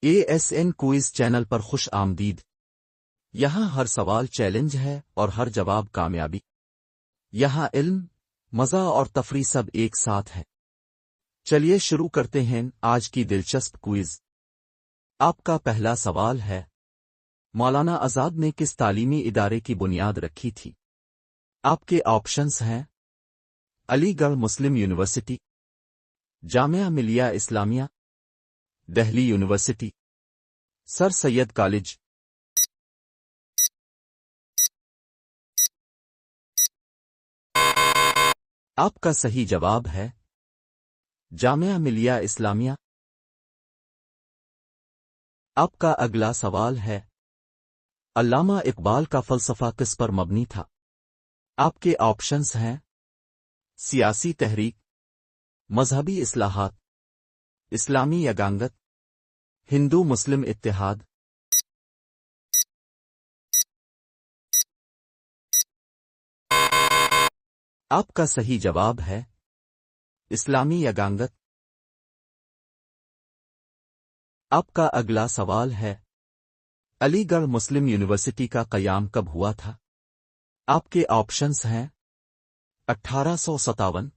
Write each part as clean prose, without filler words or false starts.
ASN quiz channel پر خوش آمدید۔ یہاں ہر سوال چیلنج ہے اور ہر جواب کامیابی۔ یہاں علم، مزہ اور تفریح سب ایک ساتھ ہے۔ چلیے شروع کرتے ہیں آج کی دلچسپ کوئز۔ آپ کا پہلا سوال ہے، مولانا آزاد نے کس تعلیمی ادارے کی بنیاد رکھی تھی؟ آپ کے آپشنز ہیں: علی گڑھ مسلم یونیورسٹی، جامعہ ملیہ اسلامیہ، دہلی یونیورسٹی، سر سید کالج۔ آپ کا صحیح جواب ہے جامعہ ملیہ اسلامیہ۔ آپ کا اگلا سوال ہے، علامہ اقبال کا فلسفہ کس پر مبنی تھا؟ آپ کے آپشنز ہیں: سیاسی تحریک، مذہبی اصلاحات، اسلامی یگانگت، ہندو مسلم اتحاد۔ آپ کا صحیح جواب ہے اسلامی یگانگت۔ آپ کا اگلا سوال ہے، علی گڑھ مسلم یونیورسٹی کا قیام کب ہوا تھا؟ آپ کے آپشنز ہیں: 1857،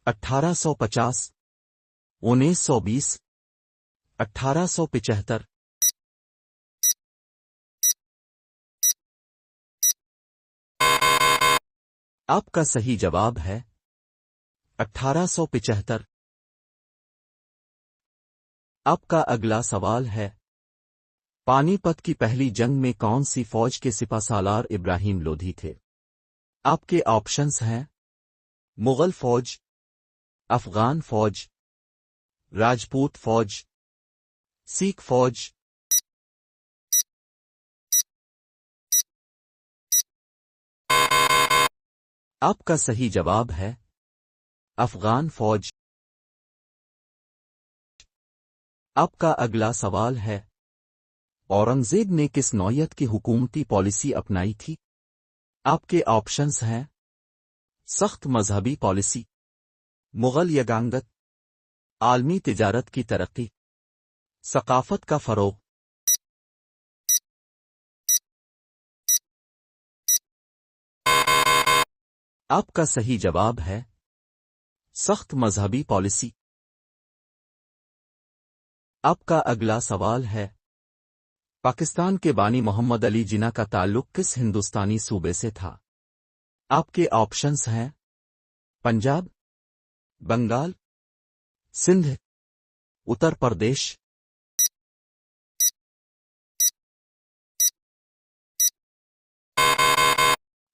1850، 1920، 1875۔ آپ کا صحیح جواب ہے 1875۔ آپ کا اگلا سوال ہے، پانی پت کی پہلی جنگ میں کون سی فوج کے سپہ سالار ابراہیم لودھی تھے؟ آپ کے آپشنز ہیں: مغل فوج، افغان فوج، راجپوت فوج، سکھ فوج۔ آپ کا صحیح جواب ہے افغان فوج۔ آپ کا اگلا سوال ہے، اورنگزیب نے کس نوعیت کی حکومتی پالیسی اپنائی تھی؟ آپ کے آپشنز ہیں: سخت مذہبی پالیسی، مغل یگانگت، عالمی تجارت کی ترقی، ثقافت کا فروغ۔ آپ کا صحیح جواب ہے سخت مذہبی پالیسی۔ آپ کا اگلا سوال ہے، پاکستان کے بانی محمد علی جناح کا تعلق کس ہندوستانی صوبے سے تھا؟ آپ کے آپشنز ہیں: پنجاب، بنگال، سندھ، اتر پردیش۔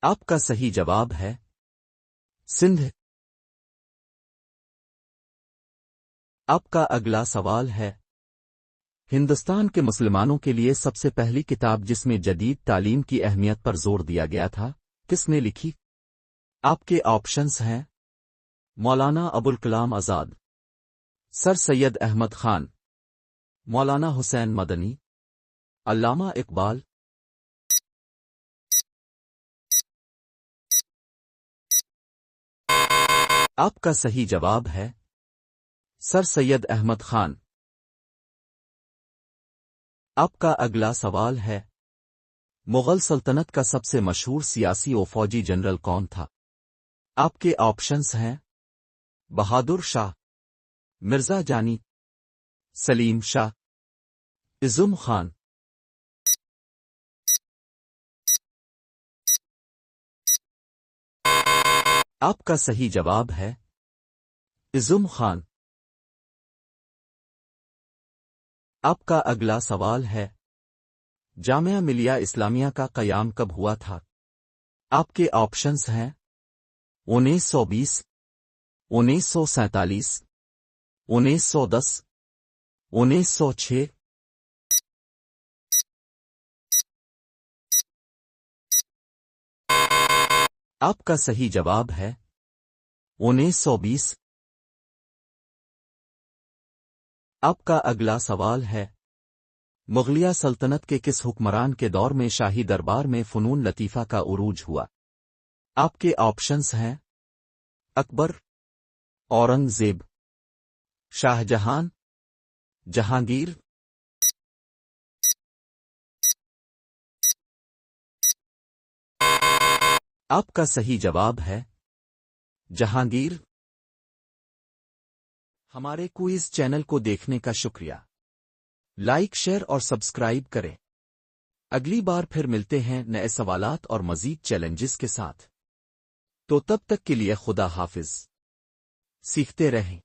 آپ کا صحیح جواب ہے سندھ۔ آپ کا اگلا سوال ہے، ہندوستان کے مسلمانوں کے لیے سب سے پہلی کتاب جس میں جدید تعلیم کی اہمیت پر زور دیا گیا تھا، کس نے لکھی؟ آپ کے آپشنز ہیں: مولانا ابوالکلام آزاد، سر سید احمد خان، مولانا حسین مدنی، علامہ اقبال۔ آپ کا صحیح جواب ہے سر سید احمد خان۔ آپ کا اگلا سوال ہے، مغل سلطنت کا سب سے مشہور سیاسی و فوجی جنرل کون تھا؟ آپ کے آپشنز ہیں: بہادر شاہ، مرزا جانی، سلیم شاہ، عظم خان۔ آپ کا صحیح جواب ہے عظم خان۔ آپ کا اگلا سوال ہے، جامعہ ملیہ اسلامیہ کا قیام کب ہوا تھا؟ آپ کے آپشنز ہیں: 1920، 1947، 1910، 1906۔ آپ کا صحیح جواب ہے 1920۔ آپ کا اگلا سوال ہے، مغلیہ سلطنت کے کس حکمران کے دور میں شاہی دربار میں فنون لطیفہ کا عروج ہوا؟ آپ کے آپشنز ہیں: اکبر، اورنگ زیب، شاہ جہان، جہانگیر، آپ کا صحیح جواب ہے جہانگیر۔ ہمارے کوئز چینل کو دیکھنے کا شکریہ۔ لائک، شیئر اور سبسکرائب کریں۔ اگلی بار پھر ملتے ہیں نئے سوالات اور مزید چیلنجز کے ساتھ۔ تو تب تک کے لیے خدا حافظ۔ سیکھتے رہیں۔